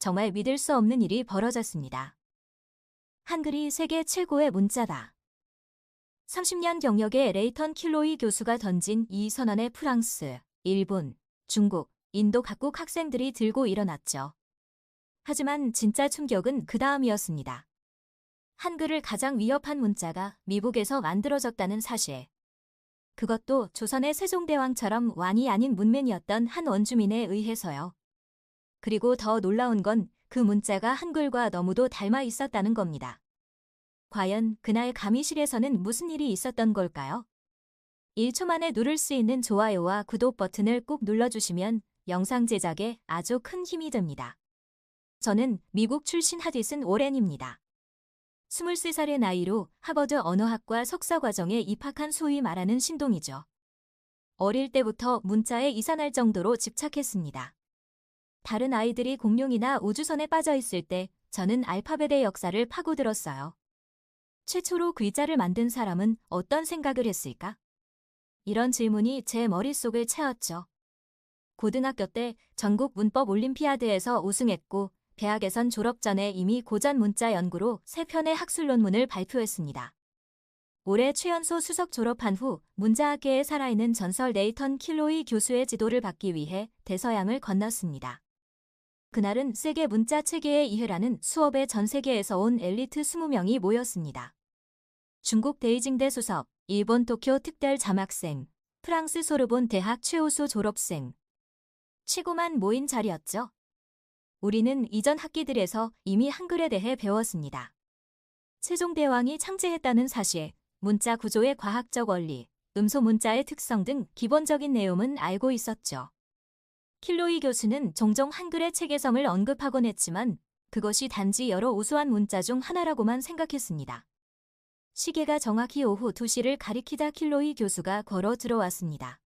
정말 믿을 수 없는 일이 벌어졌습니다. 한글이 세계 최고의 문자다. 30년 경력의 레이턴 킬로이 교수가 던진 이 선언에 프랑스, 일본, 중국, 인도 각국 학생들이 들고 일어났죠. 하지만 진짜 충격은 그 다음이었습니다. 한글을 가장 위협한 문자가 미국에서 만들어졌다는 사실. 그것도 조선의 세종대왕처럼 왕이 아닌 문맨이었던 한 원주민에 의해서요. 그리고 더 놀라운 건 그 문자가 한글과 너무도 닮아 있었다는 겁니다. 과연 그날 가미실에서는 무슨 일이 있었던 걸까요? 1초 만에 누를 수 있는 좋아요와 구독 버튼을 꼭 눌러주시면 영상 제작에 아주 큰 힘이 됩니다. 저는 미국 출신 하디슨 오렌입니다. 23살의 나이로 하버드 언어학과 석사과정에 입학한 소위 말하는 신동이죠. 어릴 때부터 문자에 이산할 정도로 집착했습니다. 다른 아이들이 공룡이나 우주선에 빠져 있을 때 저는 알파벳의 역사를 파고들었어요. 최초로 글자를 만든 사람은 어떤 생각을 했을까? 이런 질문이 제 머릿속을 채웠죠. 고등학교 때 전국 문법 올림피아드에서 우승했고 대학에선 졸업 전에 이미 고전 문자 연구로 3편의 학술 논문을 발표했습니다. 올해 최연소 수석 졸업한 후 문자학계에 살아있는 전설 레이턴 킬로이 교수의 지도를 받기 위해 대서양을 건넜습니다. 그날은 세계 문자 체계의 이해라는 수업에 전 세계에서 온 엘리트 20명이 모였습니다. 중국 베이징대 수석, 일본 도쿄 특별 자막생, 프랑스 소르본 대학 최우수 졸업생. 최고만 모인 자리였죠. 우리는 이전 학기들에서 이미 한글에 대해 배웠습니다. 세종대왕이 창제했다는 사실, 문자 구조의 과학적 원리, 음소 문자의 특성 등 기본적인 내용은 알고 있었죠. 킬로이 교수는 종종 한글의 체계성을 언급하곤 했지만 그것이 단지 여러 우수한 문자 중 하나라고만 생각했습니다. 시계가 정확히 오후 2시를 가리키다 킬로이 교수가 걸어 들어왔습니다.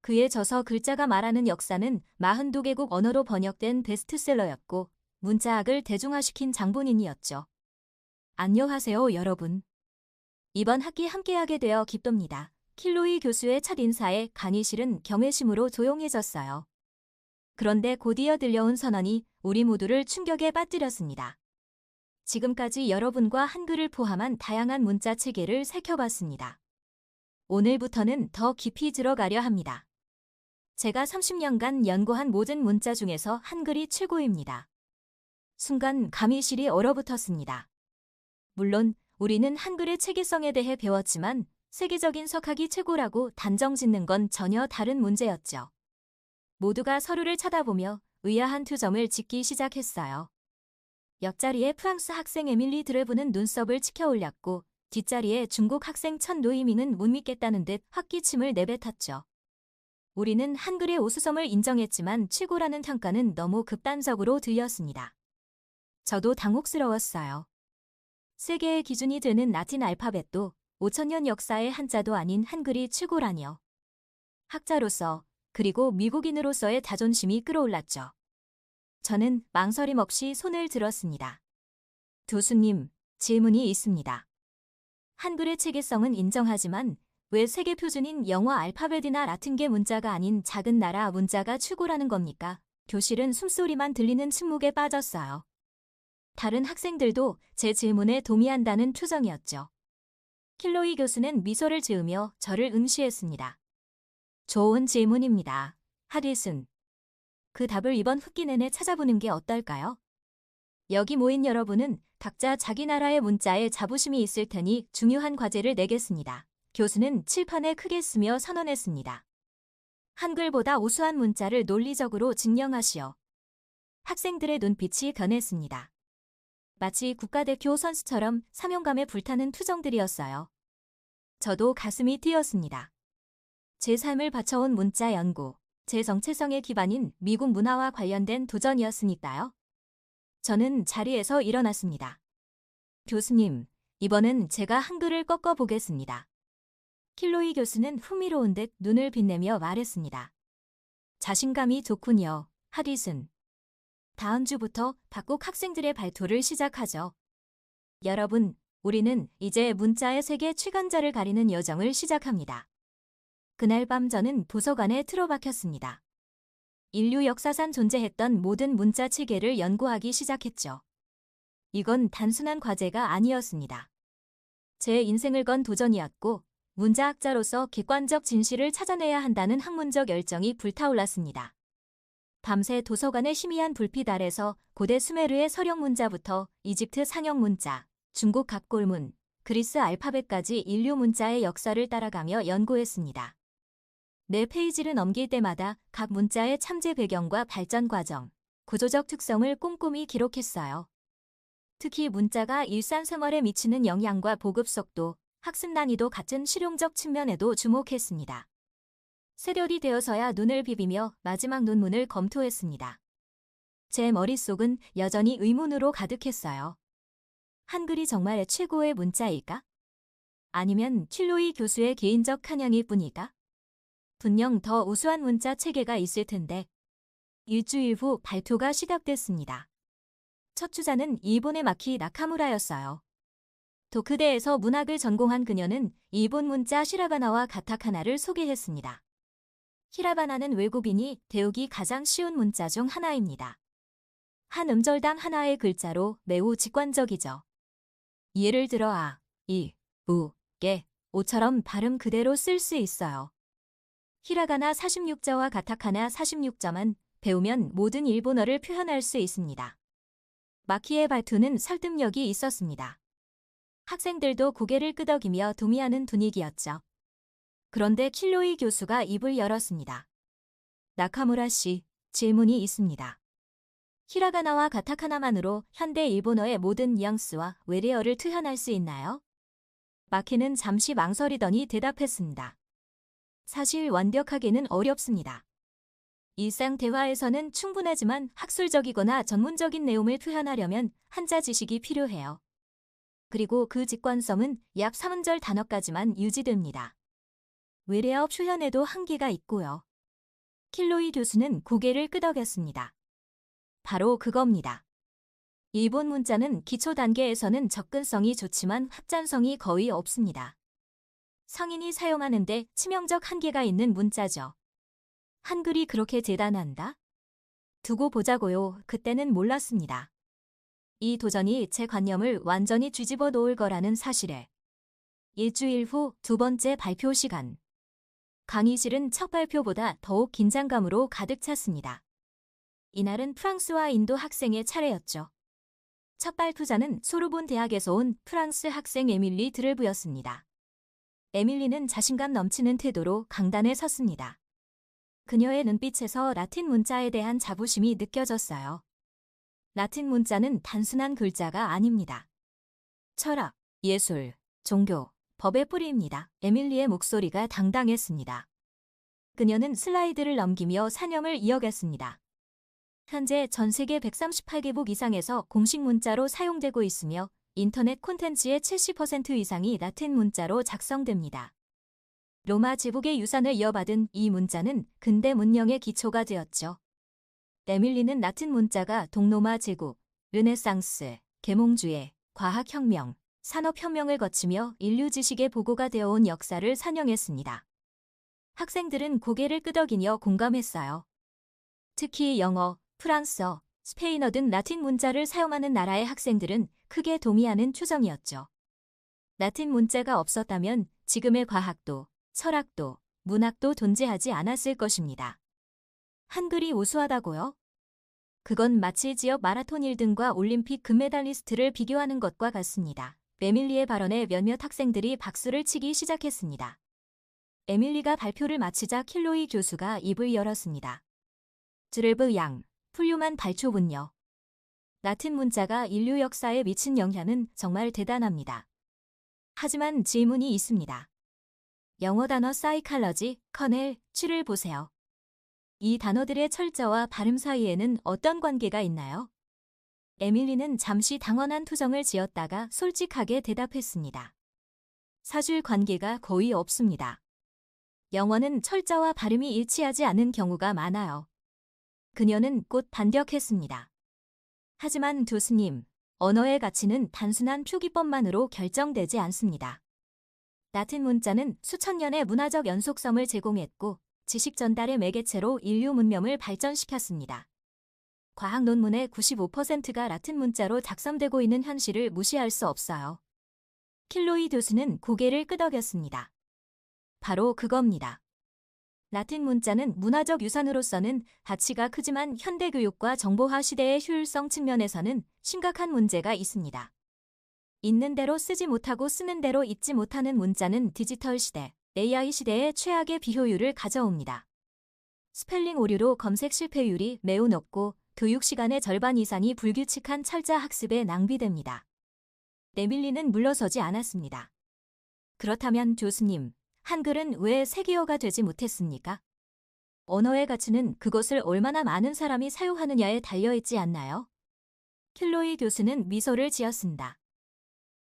그의 저서 글자가 말하는 역사는 42개국 언어로 번역된 베스트셀러였고 문자학을 대중화시킨 장본인이었죠. 안녕하세요, 여러분. 이번 학기 함께하게 되어 기쁩니다. 킬로이 교수의 첫 인사에 강의실은 경외심으로 조용해졌어요. 그런데 곧이어 들려온 선언이 우리 모두를 충격에 빠뜨렸습니다. 지금까지 여러분과 한글을 포함한 다양한 문자 체계를 살펴봤습니다. 오늘부터는 더 깊이 들어가려 합니다. 제가 30년간 연구한 모든 문자 중에서 한글이 최고입니다. 순간 가미실이 얼어붙었습니다. 물론 우리는 한글의 체계성에 대해 배웠지만 세계적인 석학이 최고라고 단정 짓는 건 전혀 다른 문제였죠. 모두가 서로를 쳐다보며 의아한 투점을 짓기 시작했어요. 옆자리에 프랑스 학생 에밀리 드레브는 눈썹을 치켜 올렸고 뒷자리에 중국 학생 천 노이밍은 못 믿겠다는 듯 헛기침을 내뱉었죠. 우리는 한글의 우수성을 인정했지만 최고라는 평가는 너무 극단적으로 들렸습니다. 저도 당혹스러웠어요. 세계의 기준이 되는 라틴 알파벳도 5000년 역사의 한자도 아닌 한글이 최고라니요. 학자로서 그리고 미국인으로서의 자존심이 끌어올랐죠. 저는 망설임 없이 손을 들었습니다. 교수님, 질문이 있습니다. 한글의 체계성은 인정하지만 왜 세계 표준인 영어 알파벳이나 라틴계 문자가 아닌 작은 나라 문자가 최고라는 겁니까? 교실은 숨소리만 들리는 침묵에 빠졌어요. 다른 학생들도 제 질문에 동의한다는 표정이었죠. 킬로이 교수는 미소를 지으며 저를 응시했습니다. 좋은 질문입니다. 하디슨. 그 답을 이번 학기 내내 찾아보는 게 어떨까요? 여기 모인 여러분은 각자 자기 나라의 문자에 자부심이 있을 테니 중요한 과제를 내겠습니다. 교수는 칠판에 크게 쓰며 선언했습니다. 한글보다 우수한 문자를 논리적으로 증명하시오. 학생들의 눈빛이 변했습니다. 마치 국가대표 선수처럼 사명감에 불타는 투정들이었어요. 저도 가슴이 뛰었습니다. 제 삶을 바쳐온 문자 연구, 제 정체성의 기반인 미국 문화와 관련된 도전이었으니까요. 저는 자리에서 일어났습니다. 교수님, 이번엔 제가 한글을 꺾어보겠습니다. 킬로이 교수는 흥미로운 듯 눈을 빛내며 말했습니다. 자신감이 좋군요, 하디슨. 다음 주부터 각국 학생들의 발표를 시작하죠. 여러분, 우리는 이제 문자의 세계 최강자를 가리는 여정을 시작합니다. 그날 밤 저는 도서관에 틀어박혔습니다. 인류 역사상 존재했던 모든 문자 체계를 연구하기 시작했죠. 이건 단순한 과제가 아니었습니다. 제 인생을 건 도전이었고 문자학자로서 객관적 진실을 찾아내야 한다는 학문적 열정이 불타올랐습니다. 밤새 도서관의 희미한 불빛 아래서 고대 수메르의 서령 문자부터 이집트 상형 문자, 중국 갑골문, 그리스 알파벳까지 인류 문자의 역사를 따라가며 연구했습니다. 네 페이지를 넘길 때마다 각 문자의 참재 배경과 발전 과정, 구조적 특성을 꼼꼼히 기록했어요. 특히 문자가 일상생활에 미치는 영향과 보급 속도, 학습 난이도 같은 실용적 측면에도 주목했습니다. 세월이 되어서야 눈을 비비며 마지막 논문을 검토했습니다. 제 머릿속은 여전히 의문으로 가득했어요. 한글이 정말 최고의 문자일까? 아니면 킬로이 교수의 개인적 한양일 뿐일까? 분명 더 우수한 문자 체계가 있을 텐데. 일주일 후 발표가 시작됐습니다. 첫 주자는 일본의 마키 나카무라였어요. 도크대에서 문학을 전공한 그녀는 일본 문자 히라가나와 가타카나를 소개했습니다. 히라가나는 외국인이 배우기 가장 쉬운 문자 중 하나입니다. 한 음절당 하나의 글자로 매우 직관적이죠. 예를 들어 아, 이, 우, 게, 오처럼 발음 그대로 쓸 수 있어요. 히라가나 46자와 가타카나 46자만 배우면 모든 일본어를 표현할 수 있습니다. 마키의 발표는 설득력이 있었습니다. 학생들도 고개를 끄덕이며 동의하는 분위기였죠. 그런데 킬로이 교수가 입을 열었습니다. 나카무라 씨, 질문이 있습니다. 히라가나와 가타카나만으로 현대 일본어의 모든 뉘앙스와 외래어를 표현할 수 있나요? 마키는 잠시 망설이더니 대답했습니다. 사실 완벽하게는 어렵습니다. 일상 대화에서는 충분하지만 학술적이거나 전문적인 내용을 표현하려면 한자 지식이 필요해요. 그리고 그 직관성은 약 3음절 단어까지만 유지됩니다. 외래어 표현에도 한계가 있고요. 킬로이 교수는 고개를 끄덕였습니다. 바로 그겁니다. 일본 문자는 기초 단계에서는 접근성이 좋지만 확장성이 거의 없습니다. 성인이 사용하는데 치명적 한계가 있는 문자죠. 한글이 그렇게 대단한다? 두고 보자고요. 그때는 몰랐습니다. 이 도전이 제 관념을 완전히 뒤집어 놓을 거라는 사실에. 일주일 후 두 번째 발표 시간. 강의실은 첫 발표보다 더욱 긴장감으로 가득 찼습니다. 이날은 프랑스와 인도 학생의 차례였죠. 첫 발표자는 소르본 대학에서 온 프랑스 학생 에밀리 드르브였습니다. 에밀리는 자신감 넘치는 태도로 강단에 섰습니다. 그녀의 눈빛에서 라틴 문자에 대한 자부심이 느껴졌어요. 라틴 문자는 단순한 글자가 아닙니다. 철학, 예술, 종교, 법의 뿌리입니다. 에밀리의 목소리가 당당했습니다. 그녀는 슬라이드를 넘기며 사념을 이어갔습니다. 현재 전 세계 138개국 이상에서 공식 문자로 사용되고 있으며 인터넷 콘텐츠의 70% 이상이 라틴 문자로 작성됩니다. 로마 제국의 유산을 이어받은 이 문자는 근대 문명의 기초가 되었죠. 에밀리는 라틴 문자가 동로마 제국, 르네상스, 계몽주의, 과학혁명, 산업혁명을 거치며 인류 지식의 보고가 되어온 역사를 산영했습니다. 학생들은 고개를 끄덕이며 공감했어요. 특히 영어, 프랑스어, 스페인어 등 라틴 문자를 사용하는 나라의 학생들은 크게 동의하는 추정이었죠. 라틴 문자가 없었다면 지금의 과학도, 철학도, 문학도 존재하지 않았을 것입니다. 한글이 우수하다고요? 그건 마치 지역 마라톤 1등과 올림픽 금메달리스트를 비교하는 것과 같습니다. 에밀리의 발언에 몇몇 학생들이 박수를 치기 시작했습니다. 에밀리가 발표를 마치자 킬로이 교수가 입을 열었습니다. 드레브 양, 훌륭한 발표군요. 라틴 문자가 인류 역사에 미친 영향은 정말 대단합니다. 하지만 질문이 있습니다. 영어 단어 사이칼러지, 커넬, 취를 보세요. 이 단어들의 철자와 발음 사이에는 어떤 관계가 있나요? 에밀리는 잠시 당황한 투정을 지었다가 솔직하게 대답했습니다. 사실 관계가 거의 없습니다. 영어는 철자와 발음이 일치하지 않는 경우가 많아요. 그녀는 곧 반격했습니다. 하지만 교수님, 언어의 가치는 단순한 표기법만으로 결정되지 않습니다. 라틴 문자는 수천 년의 문화적 연속성을 제공했고 지식 전달의 매개체로 인류 문명을 발전시켰습니다. 과학 논문의 95%가 라틴 문자로 작성되고 있는 현실을 무시할 수 없어요. 킬로이 교수는 고개를 끄덕였습니다. 바로 그겁니다. 라틴 문자는 문화적 유산으로서는 가치가 크지만 현대 교육과 정보화 시대의 효율성 측면에서는 심각한 문제가 있습니다. 있는 대로 쓰지 못하고 쓰는 대로 읽지 못하는 문자는 디지털 시대, AI 시대의 최악의 비효율을 가져옵니다. 스펠링 오류로 검색 실패율이 매우 높고 교육 시간의 절반 이상이 불규칙한 철자 학습에 낭비됩니다. 에밀리는 물러서지 않았습니다. 그렇다면 교수님, 한글은 왜 세계어가 되지 못했습니까? 언어의 가치는 그것을 얼마나 많은 사람이 사용하느냐에 달려있지 않나요? 킬로이 교수는 미소를 지었습니다.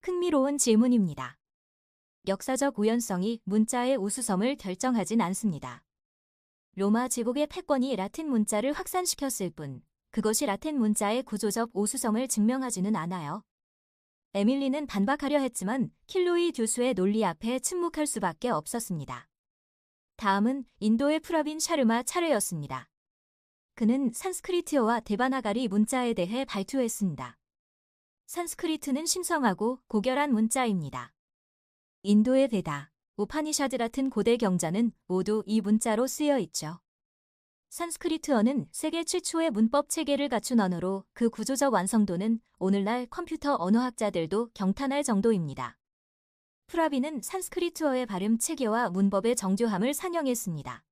흥미로운 질문입니다. 역사적 우연성이 문자의 우수성을 결정하진 않습니다. 로마 제국의 패권이 라틴 문자를 확산시켰을 뿐, 그것이 라틴 문자의 구조적 우수성을 증명하지는 않아요. 에밀리는 반박하려 했지만 킬로이 교수의 논리 앞에 침묵할 수밖에 없었습니다. 다음은 인도의 프라빈 샤르마 차례였습니다. 그는 산스크리트어와 데바나가리 문자에 대해 발표했습니다. 산스크리트는 신성하고 고결한 문자입니다. 인도의 베다, 우파니샤드 같은 고대 경전은 모두 이 문자로 쓰여 있죠. 산스크리트어는 세계 최초의 문법 체계를 갖춘 언어로 그 구조적 완성도는 오늘날 컴퓨터 언어학자들도 경탄할 정도입니다. 프라비는 산스크리트어의 발음 체계와 문법의 정교함을 상영했습니다.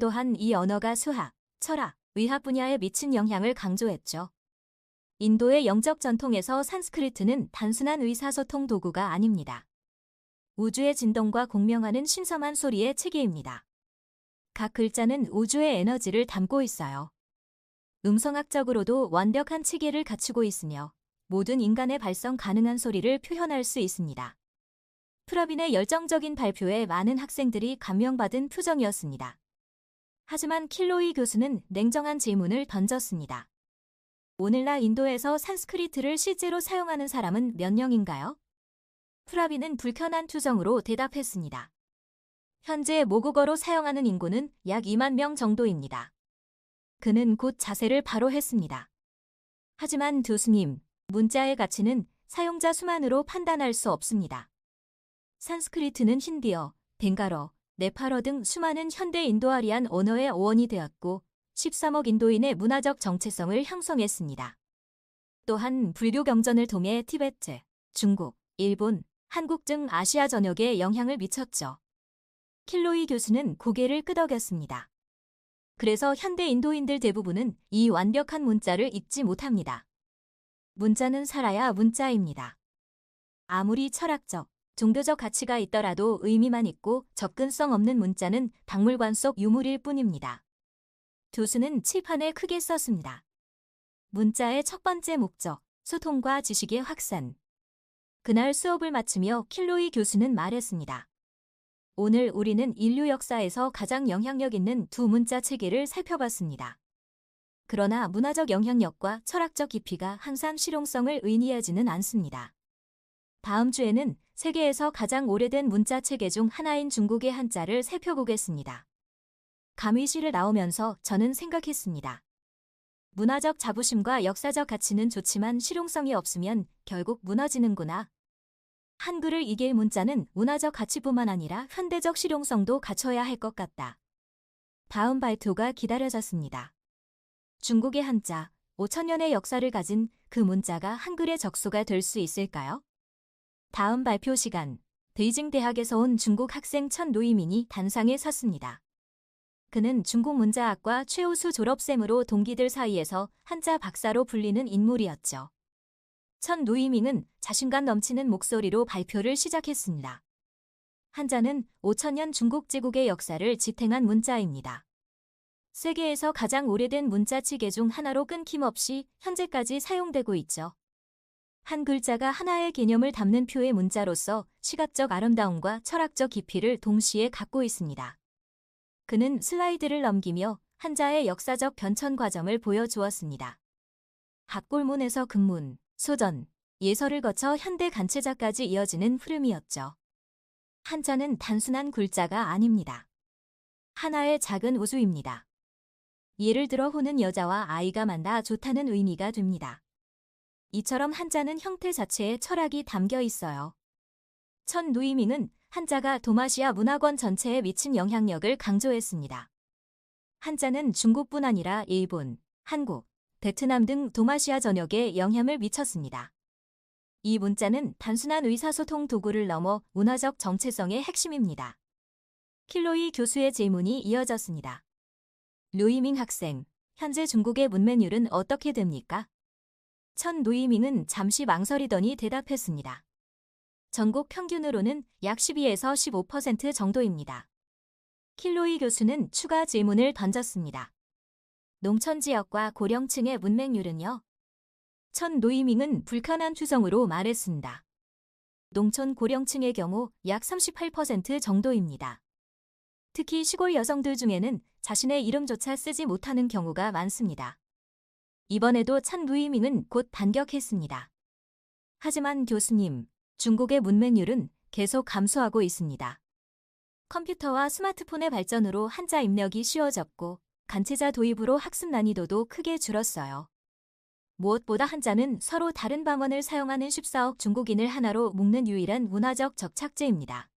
또한 이 언어가 수학, 철학, 의학 분야에 미친 영향을 강조했죠. 인도의 영적 전통에서 산스크리트는 단순한 의사소통 도구가 아닙니다. 우주의 진동과 공명하는 신성한 소리의 체계입니다. 각 글자는 우주의 에너지를 담고 있어요. 음성학적으로도 완벽한 체계를 갖추고 있으며 모든 인간의 발성 가능한 소리를 표현할 수 있습니다. 프라빈의 열정적인 발표에 많은 학생들이 감명받은 표정이었습니다. 하지만 킬로이 교수는 냉정한 질문을 던졌습니다. 오늘날 인도에서 산스크리트를 실제로 사용하는 사람은 몇 명인가요? 프라빈은 불편한 투정으로 대답했습니다. 현재 모국어로 사용하는 인구는 약 2만 명 정도입니다. 그는 곧 자세를 바로 했습니다. 하지만 교수님, 문자의 가치는 사용자 수만으로 판단할 수 없습니다. 산스크리트는 힌디어, 벵갈어, 네팔어 등 수많은 현대 인도아리안 언어의 어원이 되었고 13억 인도인의 문화적 정체성을 형성했습니다. 또한 불교 경전을 통해 티베트, 중국, 일본, 한국 등 아시아 전역에 영향을 미쳤죠. 킬로이 교수는 고개를 끄덕였습니다. 그래서 현대 인도인들 대부분은 이 완벽한 문자를 읽지 못합니다. 문자는 살아야 문자입니다. 아무리 철학적, 종교적 가치가 있더라도 의미만 있고 접근성 없는 문자는 박물관 속 유물일 뿐입니다. 교수는 칠판에 크게 썼습니다. 문자의 첫 번째 목적, 소통과 지식의 확산. 그날 수업을 마치며 킬로이 교수는 말했습니다. 오늘 우리는 인류 역사에서 가장 영향력 있는 두 문자 체계를 살펴봤습니다. 그러나 문화적 영향력과 철학적 깊이가 항상 실용성을 의미하지는 않습니다. 다음 주에는 세계에서 가장 오래된 문자 체계 중 하나인 중국의 한자를 살펴보겠습니다. 감위실을 나오면서 저는 생각했습니다. 문화적 자부심과 역사적 가치는 좋지만 실용성이 없으면 결국 무너지는구나. 한글을 이길 문자는 문화적 가치뿐만 아니라 현대적 실용성도 갖춰야 할 것 같다. 다음 발표가 기다려졌습니다. 중국의 한자, 5천년의 역사를 가진 그 문자가 한글의 적소가 될 수 있을까요? 다음 발표 시간, 베이징 대학에서 온 중국 학생 천 노이민이 단상에 섰습니다. 그는 중국 문자학과 최우수 졸업생으로 동기들 사이에서 한자 박사로 불리는 인물이었죠. 천 노이밍은 자신감 넘치는 목소리로 발표를 시작했습니다. 한자는 5천년 중국 제국의 역사를 지탱한 문자입니다. 세계에서 가장 오래된 문자 체계 중 하나로 끊김없이 현재까지 사용되고 있죠. 한 글자가 하나의 개념을 담는 표의 문자로서 시각적 아름다움과 철학적 깊이를 동시에 갖고 있습니다. 그는 슬라이드를 넘기며 한자의 역사적 변천 과정을 보여주었습니다. 학골문에서 금문, 소전, 예설을 거쳐 현대 간체자까지 이어지는 흐름이었죠. 한자는 단순한 글자가 아닙니다. 하나의 작은 우주입니다. 예를 들어 호는 여자와 아이가 만나 좋다는 의미가 됩니다. 이처럼 한자는 형태 자체에 철학이 담겨 있어요. 천 누이밍은 한자가 도마시아 문화권 전체에 미친 영향력을 강조했습니다. 한자는 중국뿐 아니라 일본, 한국, 베트남 등 도마시아 전역에 영향을 미쳤습니다. 이 문자는 단순한 의사소통 도구를 넘어 문화적 정체성의 핵심입니다. 킬로이 교수의 질문이 이어졌습니다. 루이밍 학생, 현재 중국의 문맹률은 어떻게 됩니까? 천 루이밍은 잠시 망설이더니 대답했습니다. 전국 평균으로는 약 12에서 15% 정도입니다. 킬로이 교수는 추가 질문을 던졌습니다. 농촌 지역과 고령층의 문맹률은요? 천 노이밍은 불편한 추정으로 말했습니다. 농촌 고령층의 경우 약 38% 정도입니다. 특히 시골 여성들 중에는 자신의 이름조차 쓰지 못하는 경우가 많습니다. 이번에도 천 노이밍은 곧 반격했습니다. 하지만 교수님, 중국의 문맹률은 계속 감소하고 있습니다. 컴퓨터와 스마트폰의 발전으로 한자 입력이 쉬워졌고 간체자 도입으로 학습 난이도도 크게 줄었어요. 무엇보다 한자는 서로 다른 방언을 사용하는 14억 중국인을 하나로 묶는 유일한 문화적 접착제입니다.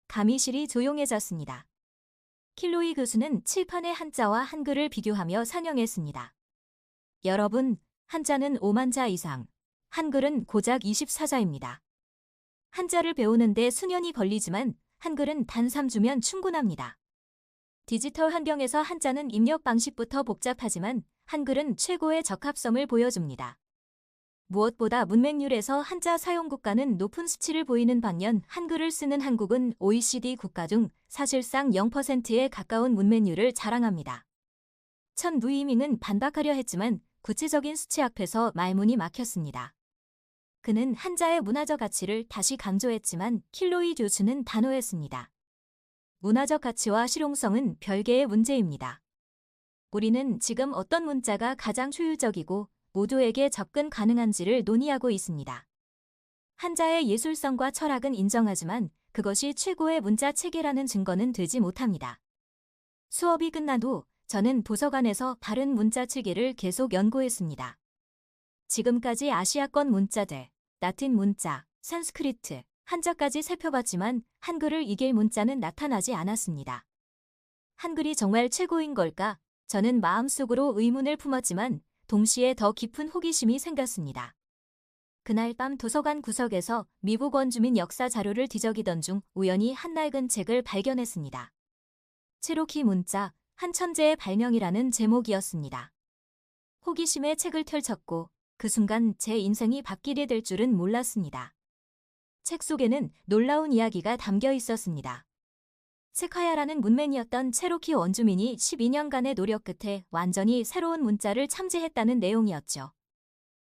감의실이 조용해졌습니다. 킬로이 교수는 칠판의 한자와 한글을 비교하며 상영했습니다. 여러분, 한자는 5만 자 이상, 한글은 고작 24자입니다. 한자를 배우는데 수년이 걸리지만 한글은 단 3주면 충분합니다. 디지털 환경에서 한자는 입력 방식부터 복잡하지만 한글은 최고의 적합성을 보여줍니다. 무엇보다 문맹률에서 한자 사용 국가는 높은 수치를 보이는 반면 한글을 쓰는 한국은 OECD 국가 중 사실상 0%에 가까운 문맹률을 자랑합니다. 천 루이밍은 반박하려 했지만 구체적인 수치 앞에서 말문이 막혔습니다. 그는 한자의 문화적 가치를 다시 강조했지만 킬로이 교수는 단호했습니다. 문화적 가치와 실용성은 별개의 문제입니다. 우리는 지금 어떤 문자가 가장 효율적이고 모두에게 접근 가능한지를 논의하고 있습니다. 한자의 예술성과 철학은 인정하지만 그것이 최고의 문자 체계라는 증거는 되지 못합니다. 수업이 끝나도 저는 도서관에서 다른 문자 체계를 계속 연구했습니다. 지금까지 아시아권 문자들, 라틴 문자, 산스크리트, 한자까지 살펴봤지만 한글을 이길 문자는 나타나지 않았습니다. 한글이 정말 최고인 걸까? 저는 마음속으로 의문을 품었지만 동시에 더 깊은 호기심이 생겼습니다. 그날 밤 도서관 구석에서 미국 원주민 역사 자료를 뒤적이던 중 우연히 한 낡은 책을 발견했습니다. 체로키 문자, 한 천재의 발명이라는 제목이었습니다. 호기심에 책을 펼쳤고 그 순간 제 인생이 바뀌게 될 줄은 몰랐습니다. 책 속에는 놀라운 이야기가 담겨 있었습니다. 세카야라는 문맹이었던 체로키 원주민이 12년간의 노력 끝에 완전히 새로운 문자를 참지했다는 내용이었죠.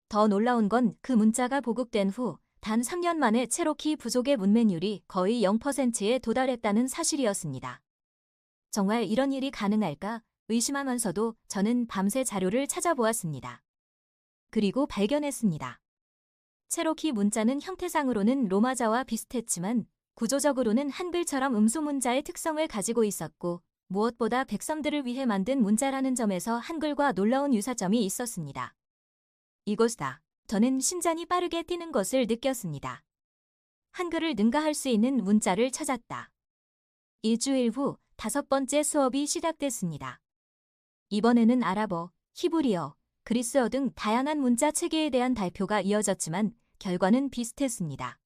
더 놀라운 건 그 문자가 보급된 후 단 3년 만에 체로키 부족의 문맹률이 거의 0%에 도달했다는 사실이었습니다. 정말 이런 일이 가능할까 의심하면서도 저는 밤새 자료를 찾아보았습니다. 그리고 발견했습니다. 체로키 문자는 형태상으로는 로마자와 비슷했지만 구조적으로는 한글처럼 음소문자의 특성을 가지고 있었고 무엇보다 백성들을 위해 만든 문자라는 점에서 한글과 놀라운 유사점이 있었습니다. 이것이다. 저는 심장이 빠르게 뛰는 것을 느꼈습니다. 한글을 능가할 수 있는 문자를 찾았다. 일주일 후 5번째 수업이 시작됐습니다. 이번에는 아랍어, 히브리어, 그리스어 등 다양한 문자 체계에 대한 발표가 이어졌지만 결과는 비슷했습니다.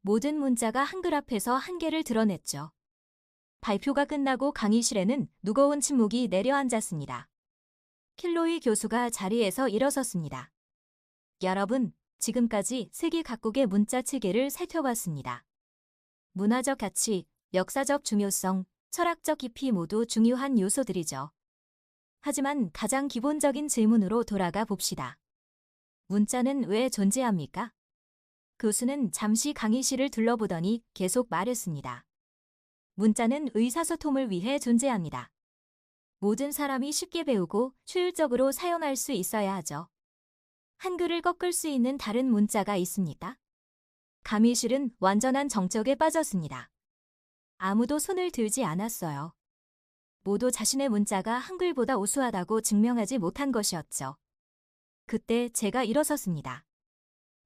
모든 문자가 한글 앞에서 한계를 드러냈죠. 발표가 끝나고 강의실에는 무거운 침묵이 내려앉았습니다. 킬로이 교수가 자리에서 일어섰습니다. 여러분, 지금까지 세계 각국의 문자 체계를 살펴봤습니다. 문화적 가치, 역사적 중요성, 철학적 깊이 모두 중요한 요소들이죠. 하지만 가장 기본적인 질문으로 돌아가 봅시다. 문자는 왜 존재합니까? 교수는 잠시 강의실을 둘러보더니 계속 말했습니다. 문자는 의사소통을 위해 존재합니다. 모든 사람이 쉽게 배우고 효율적으로 사용할 수 있어야 하죠. 한글을 꺾을 수 있는 다른 문자가 있습니까? 강의실은 완전한 정적에 빠졌습니다. 아무도 손을 들지 않았어요. 모두 자신의 문자가 한글보다 우수하다고 증명하지 못한 것이었죠. 그때 제가 일어섰습니다.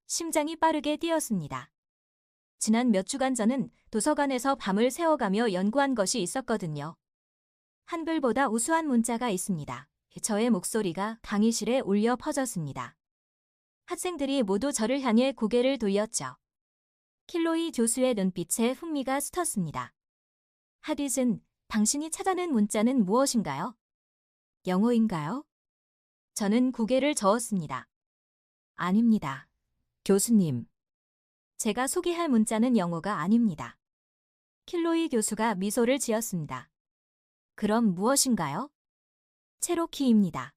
심장이 빠르게 뛰었습니다. 지난 몇 주간 저는 도서관에서 밤을 새워가며 연구한 것이 있었거든요. 한글보다 우수한 문자가 있습니다. 저의 목소리가 강의실에 울려 퍼졌습니다. 학생들이 모두 저를 향해 고개를 돌렸죠. 킬로이 교수의 눈빛에 흥미가 스쳤습니다. 하디슨, 당신이 찾아낸 문자는 무엇인가요? 영어인가요? 저는 고개를 저었습니다. 아닙니다. 교수님. 제가 소개할 문자는 영어가 아닙니다. 킬로이 교수가 미소를 지었습니다. 그럼 무엇인가요? 체로키입니다.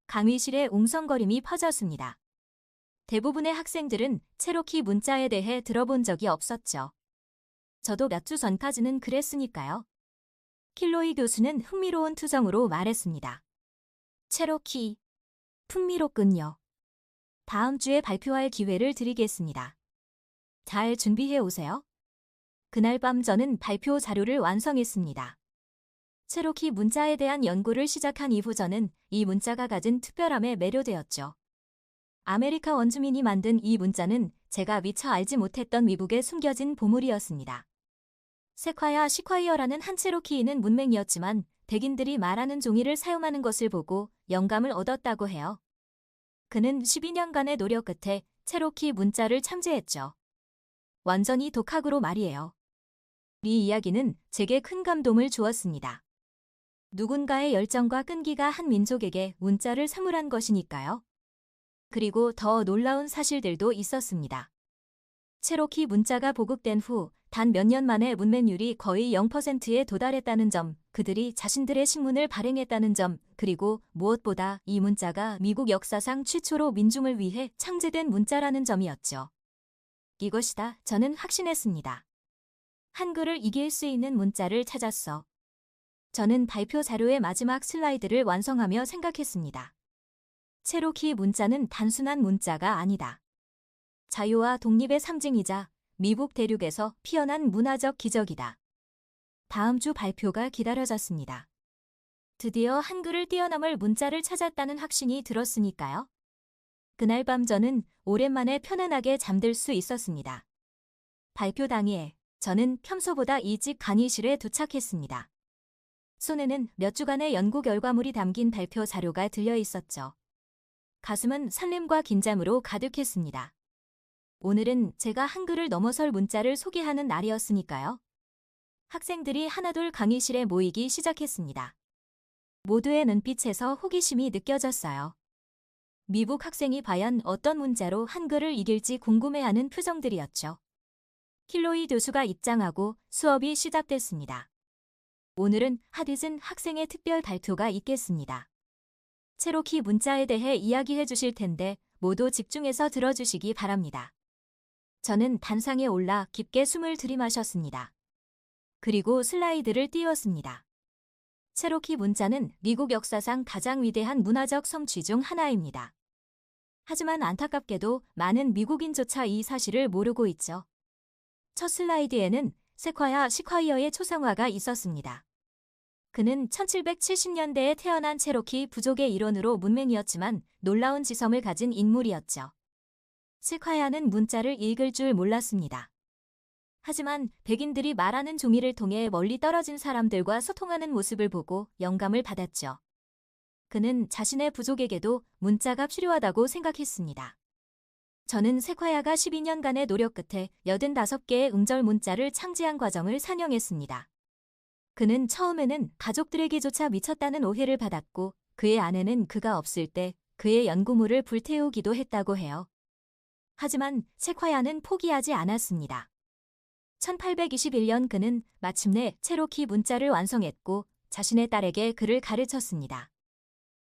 강의실에 웅성거림이 퍼졌습니다. 대부분의 학생들은 체로키 문자에 대해 들어본 적이 없었죠. 저도 몇 주 전까지는 그랬으니까요. 킬로이 교수는 흥미로운 투정으로 말했습니다. 체로키. 풍미롭군요. 다음 주에 발표할 기회를 드리겠습니다. 잘 준비해 오세요. 그날 밤 저는 발표 자료를 완성했습니다. 체로키 문자에 대한 연구를 시작한 이후 저는 이 문자가 가진 특별함에 매료되었죠. 아메리카 원주민이 만든 이 문자는 제가 미처 알지 못했던 미국에 숨겨진 보물이었습니다. 세콰야 시콰이어라는 한 체로키인은 문맹이었지만 백인들이 말하는 종이를 사용하는 것을 보고 영감을 얻었다고 해요. 그는 12년간의 노력 끝에 체로키 문자를 창제했죠. 완전히 독학으로 말이에요. 이 이야기는 제게 큰 감동을 주었습니다. 누군가의 열정과 끈기가 한 민족에게 문자를 선물한 것이니까요. 그리고 더 놀라운 사실들도 있었습니다. 체로키 문자가 보급된 후 단 몇 년 만에 문맹률이 거의 0%에 도달했다는 점, 그들이 자신들의 식문을 발행했다는 점, 그리고 무엇보다 이 문자가 미국 역사상 최초로 민중을 위해 창제된 문자라는 점이었죠. 이것이다, 저는 확신했습니다. 한글을 이길 수 있는 문자를 찾았어. 저는 발표 자료의 마지막 슬라이드를 완성하며 생각했습니다. 체로키 문자는 단순한 문자가 아니다. 자유와 독립의 상징이자 미국 대륙에서 피어난 문화적 기적이다. 다음 주 발표가 기다려졌습니다. 드디어 한글을 뛰어넘을 문자를 찾았다는 확신이 들었으니까요. 그날 밤 저는 오랜만에 편안하게 잠들 수 있었습니다. 발표 당일 저는 평소보다 일찍 강의실에 도착했습니다. 손에는 몇 주간의 연구 결과물이 담긴 발표 자료가 들려 있었죠. 가슴은 설렘과 긴장으로 가득했습니다. 오늘은 제가 한글을 넘어설 문자를 소개하는 날이었으니까요. 학생들이 하나둘 강의실에 모이기 시작했습니다. 모두의 눈빛에서 호기심이 느껴졌어요. 미국 학생이 과연 어떤 문자로 한글을 이길지 궁금해하는 표정들이었죠. 킬로이 교수가 입장하고 수업이 시작됐습니다. 오늘은 하디슨 학생의 특별 발표가 있겠습니다. 체로키 문자에 대해 이야기해 주실 텐데 모두 집중해서 들어주시기 바랍니다. 저는 단상에 올라 깊게 숨을 들이마셨습니다. 그리고 슬라이드를 띄웠습니다. 체로키 문자는 미국 역사상 가장 위대한 문화적 성취 중 하나입니다. 하지만 안타깝게도 많은 미국인조차 이 사실을 모르고 있죠. 첫 슬라이드에는 세콰야 시콰이어의 초상화가 있었습니다. 그는 1770년대에 태어난 체로키 부족의 일원으로 문맹이었지만 놀라운 지성을 가진 인물이었죠. 세콰야는 문자를 읽을 줄 몰랐습니다. 하지만 백인들이 말하는 종이를 통해 멀리 떨어진 사람들과 소통하는 모습을 보고 영감을 받았죠. 그는 자신의 부족에게도 문자가 필요하다고 생각했습니다. 저는 세콰야가 12년간의 노력 끝에 85개의 음절 문자를 창제한 과정을 산영했습니다. 그는 처음에는 가족들에게조차 미쳤다는 오해를 받았고 그의 아내는 그가 없을 때 그의 연구물을 불태우기도 했다고 해요. 하지만 세콰야는 포기하지 않았습니다. 1821년 그는 마침내 체로키 문자를 완성했고 자신의 딸에게 그를 가르쳤습니다.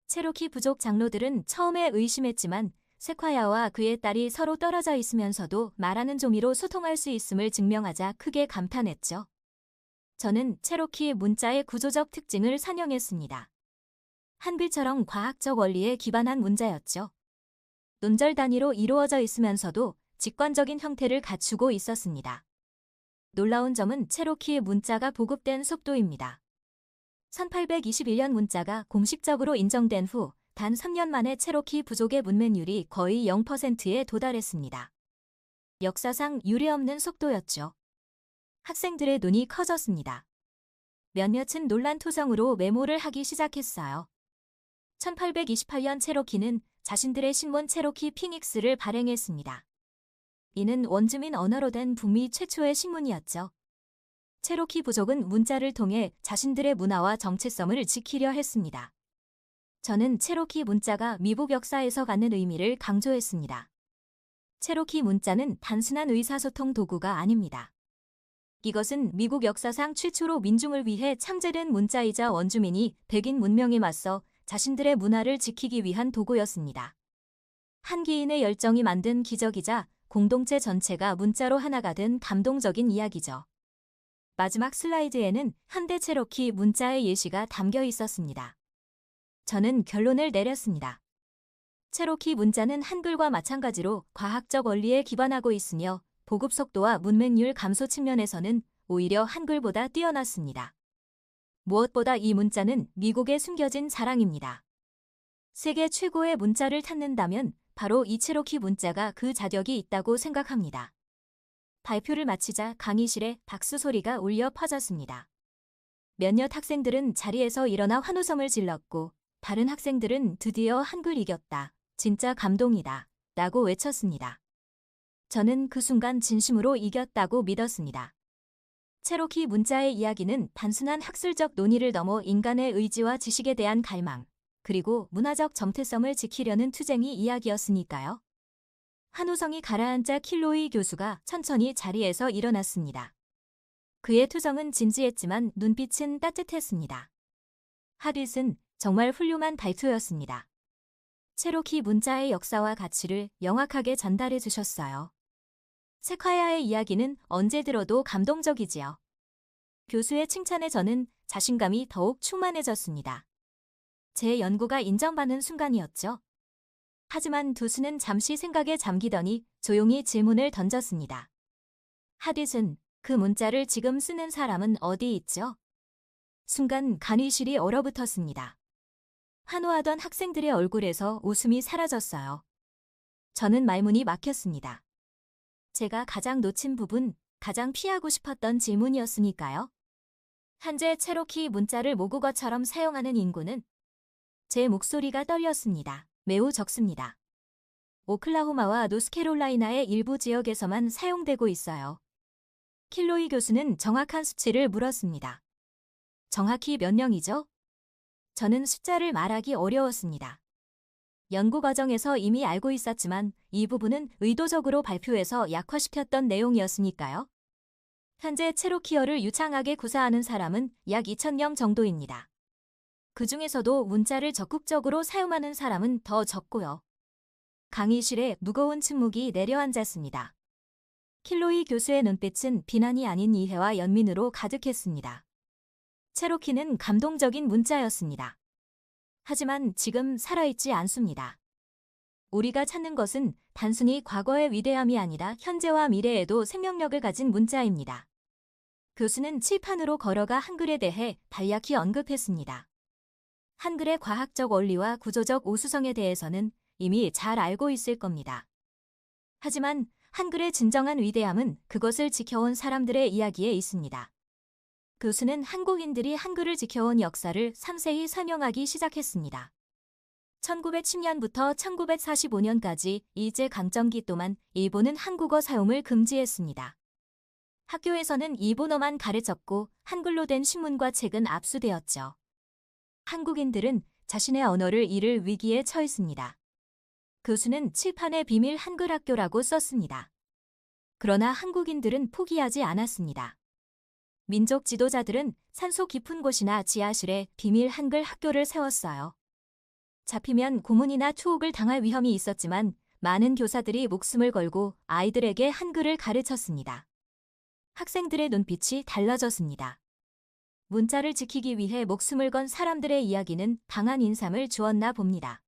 체로키 부족 장로들은 처음에 의심했지만 세콰야와 그의 딸이 서로 떨어져 있으면서도 말하는 종이로 소통할 수 있음을 증명하자 크게 감탄했죠. 저는 체로키 문자의 구조적 특징을 산영했습니다. 한글처럼 과학적 원리에 기반한 문자였죠. 논절 단위로 이루어져 있으면서도 직관적인 형태를 갖추고 있었습니다. 놀라운 점은 체로키의 문자가 보급된 속도입니다. 1821년 문자가 공식적으로 인정된 후 단 3년 만에 체로키 부족의 문맹률이 거의 0%에 도달했습니다. 역사상 유례없는 속도였죠. 학생들의 눈이 커졌습니다. 몇몇은 논란투성으로 메모를 하기 시작했어요. 1828년 체로키는 자신들의 신문 체로키 피닉스를 발행했습니다. 이는 원주민 언어로 된 북미 최초의 신문이었죠. 체로키 부족은 문자를 통해 자신들의 문화와 정체성을 지키려 했습니다. 저는 체로키 문자가 미국 역사에서 갖는 의미를 강조했습니다. 체로키 문자는 단순한 의사소통 도구가 아닙니다. 이것은 미국 역사상 최초로 민중을 위해 창제된 문자이자 원주민이 백인 문명에 맞서 자신들의 문화를 지키기 위한 도구였습니다. 한 개인의 열정이 만든 기적이자 공동체 전체가 문자로 하나가 된 감동적인 이야기죠. 마지막 슬라이드에는 현대 체로키 문자의 예시가 담겨 있었습니다. 저는 결론을 내렸습니다. 체로키 문자는 한글과 마찬가지로 과학적 원리에 기반하고 있으며 보급 속도와 문맹률 감소 측면에서는 오히려 한글보다 뛰어났습니다. 무엇보다 이 문자는 미국의 숨겨진 자랑입니다. 세계 최고의 문자를 찾는다면 바로 이 체로키 문자가 그 자격이 있다고 생각합니다. 발표를 마치자 강의실에 박수 소리가 울려 퍼졌습니다. 몇몇 학생들은 자리에서 일어나 환호성을 질렀고 다른 학생들은 드디어 한글 이겼다. 진짜 감동이다. 라고 외쳤습니다. 저는 그 순간 진심으로 이겼다고 믿었습니다. 체로키 문자의 이야기는 단순한 학술적 논의를 넘어 인간의 의지와 지식에 대한 갈망, 그리고 문화적 정체성을 지키려는 투쟁이 이야기였으니까요. 환호성이 가라앉자 킬로이 교수가 천천히 자리에서 일어났습니다. 그의 투정은 진지했지만 눈빛은 따뜻했습니다. 하릿은 정말 훌륭한 발표였습니다. 체로키 문자의 역사와 가치를 명확하게 전달해 주셨어요. 세콰이아의 이야기는 언제 들어도 감동적이지요. 교수의 칭찬에 저는 자신감이 더욱 충만해졌습니다. 제 연구가 인정받는 순간이었죠. 하지만 두수는 잠시 생각에 잠기더니 조용히 질문을 던졌습니다. 하릿은 그 문자를 지금 쓰는 사람은 어디 있죠? 순간 강의실이 얼어붙었습니다. 환호하던 학생들의 얼굴에서 웃음이 사라졌어요. 저는 말문이 막혔습니다. 제가 가장 놓친 부분, 가장 피하고 싶었던 질문이었으니까요. 현재 체로키 문자를 모국어처럼 사용하는 인구는? 제 목소리가 떨렸습니다. 매우 적습니다. 오클라호마와 노스캐롤라이나의 일부 지역에서만 사용되고 있어요. 킬로이 교수는 정확한 수치를 물었습니다. 정확히 몇 명이죠? 저는 숫자를 말하기 어려웠습니다. 연구 과정에서 이미 알고 있었지만 이 부분은 의도적으로 발표해서 약화시켰던 내용이었으니까요. 현재 체로키어를 유창하게 구사하는 사람은 약 2,000명 정도입니다. 그 중에서도 문자를 적극적으로 사용하는 사람은 더 적고요. 강의실에 무거운 침묵이 내려앉았습니다. 킬로이 교수의 눈빛은 비난이 아닌 이해와 연민으로 가득했습니다. 체로키는 감동적인 문자였습니다. 하지만 지금 살아있지 않습니다. 우리가 찾는 것은 단순히 과거의 위대함이 아니라 현재와 미래에도 생명력을 가진 문자입니다. 교수는 칠판으로 걸어가 한글에 대해 간략히 언급했습니다. 한글의 과학적 원리와 구조적 우수성에 대해서는 이미 잘 알고 있을 겁니다. 하지만 한글의 진정한 위대함은 그것을 지켜온 사람들의 이야기에 있습니다. 교수는 한국인들이 한글을 지켜온 역사를 상세히 설명하기 시작했습니다. 1910년부터 1945년까지 일제강점기 동안 일본은 한국어 사용을 금지했습니다. 학교에서는 일본어만 가르쳤고 한글로 된 신문과 책은 압수되었죠. 한국인들은 자신의 언어를 잃을 위기에 처했습니다. 교수는 칠판에 비밀 한글 학교라고 썼습니다. 그러나 한국인들은 포기하지 않았습니다. 민족 지도자들은 산소 깊은 곳이나 지하실에 비밀 한글 학교를 세웠어요. 잡히면 고문이나 추옥을 당할 위험이 있었지만 많은 교사들이 목숨을 걸고 아이들에게 한글을 가르쳤습니다. 학생들의 눈빛이 달라졌습니다. 문자를 지키기 위해 목숨을 건 사람들의 이야기는 강한 인상을 주었나 봅니다.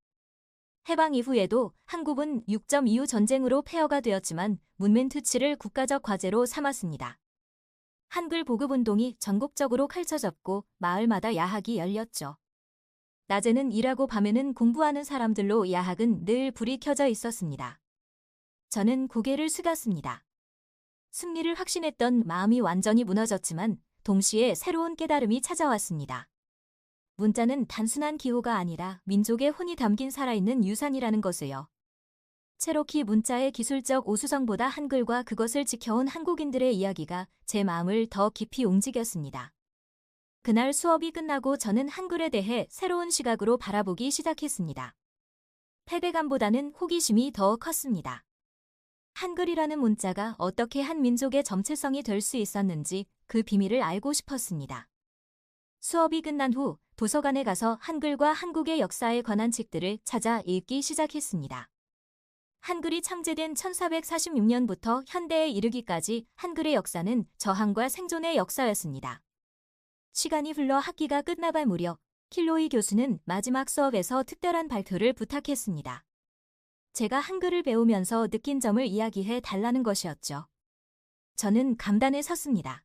해방 이후에도 한국은 6.25 전쟁으로 폐허가 되었지만 문맹 퇴치를 국가적 과제로 삼았습니다. 한글 보급운동이 전국적으로 펼쳐졌고 마을마다 야학이 열렸죠. 낮에는 일하고 밤에는 공부하는 사람들로 야학은 늘 불이 켜져 있었습니다. 저는 고개를 숙였습니다. 승리를 확신했던 마음이 완전히 무너졌지만 동시에 새로운 깨달음이 찾아왔습니다. 문자는 단순한 기호가 아니라 민족의 혼이 담긴 살아있는 유산이라는 것을요. 체로키 문자의 기술적 우수성보다 한글과 그것을 지켜온 한국인들의 이야기가 제 마음을 더 깊이 움직였습니다. 그날 수업이 끝나고 저는 한글에 대해 새로운 시각으로 바라보기 시작했습니다. 패배감보다는 호기심이 더 컸습니다. 한글이라는 문자가 어떻게 한 민족의 정체성이 될 수 있었는지 그 비밀을 알고 싶었습니다. 수업이 끝난 후 도서관에 가서 한글과 한국의 역사에 관한 책들을 찾아 읽기 시작했습니다. 한글이 창제된 1446년부터 현대에 이르기까지 한글의 역사는 저항과 생존의 역사였습니다. 시간이 흘러 학기가 끝나갈 무렵 킬로이 교수는 마지막 수업에서 특별한 발표를 부탁했습니다. 제가 한글을 배우면서 느낀 점을 이야기해 달라는 것이었죠. 저는 감단에 섰습니다.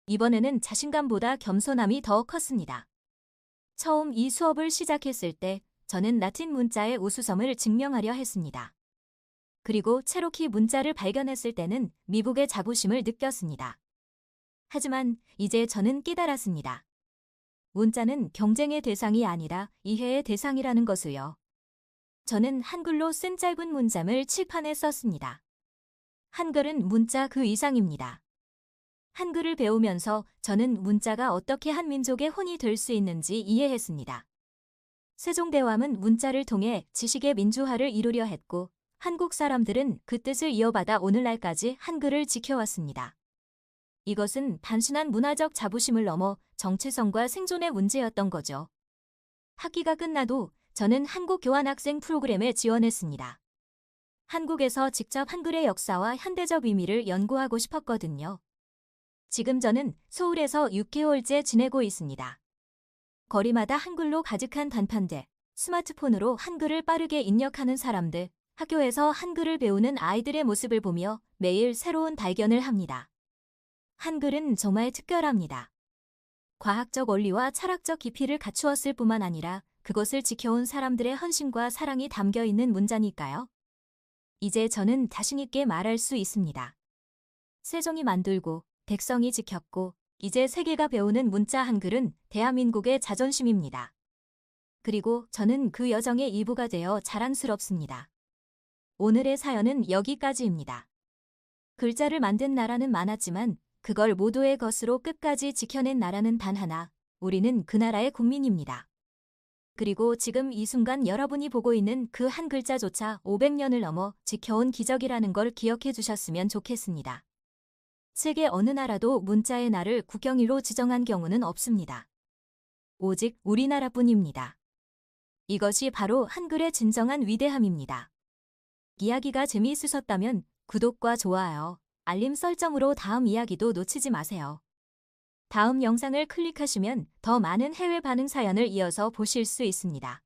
이번에는 자신감보다 겸손함이 더 컸습니다. 처음 이 수업을 시작했을 때 저는 라틴 문자의 우수성을 증명하려 했습니다. 그리고 체로키 문자를 발견했을 때는 미국의 자부심을 느꼈습니다. 하지만 이제 저는 깨달았습니다. 문자는 경쟁의 대상이 아니라 이해의 대상이라는 것을요. 저는 한글로 쓴 짧은 문장을 칠판에 썼습니다. 한글은 문자 그 이상입니다. 한글을 배우면서 저는 문자가 어떻게 한 민족의 혼이 될 수 있는지 이해했습니다. 세종대왕은 문자를 통해 지식의 민주화를 이루려 했고 한국 사람들은 그 뜻을 이어받아 오늘날까지 한글을 지켜왔습니다. 이것은 단순한 문화적 자부심을 넘어 정체성과 생존의 문제였던 거죠. 학기가 끝나도 저는 한국 교환학생 프로그램에 지원했습니다. 한국에서 직접 한글의 역사와 현대적 의미를 연구하고 싶었거든요. 지금 저는 서울에서 6개월째 지내고 있습니다. 거리마다 한글로 가득한 단판들, 스마트폰으로 한글을 빠르게 입력하는 사람들, 학교에서 한글을 배우는 아이들의 모습을 보며 매일 새로운 발견을 합니다. 한글은 정말 특별합니다. 과학적 원리와 철학적 깊이를 갖추었을 뿐만 아니라 그것을 지켜온 사람들의 헌신과 사랑이 담겨 있는 문자니까요. 이제 저는 자신 있게 말할 수 있습니다. 세종이 만들고 백성이 지켰고 이제 세계가 배우는 문자 한글은 대한민국의 자존심입니다. 그리고 저는 그 여정의 일부가 되어 자랑스럽습니다. 오늘의 사연은 여기까지입니다. 글자를 만든 나라는 많았지만 그걸 모두의 것으로 끝까지 지켜낸 나라는 단 하나, 우리는 그 나라의 국민입니다. 그리고 지금 이 순간 여러분이 보고 있는 그 한 글자조차 500년을 넘어 지켜온 기적이라는 걸 기억해 주셨으면 좋겠습니다. 세계 어느 나라도 문자의 날을 국경일로 지정한 경우는 없습니다. 오직 우리나라뿐입니다. 이것이 바로 한글의 진정한 위대함입니다. 이야기가 재미있으셨다면 구독과 좋아요, 알림 설정으로 다음 이야기도 놓치지 마세요. 다음 영상을 클릭하시면 더 많은 해외 반응 사연을 이어서 보실 수 있습니다.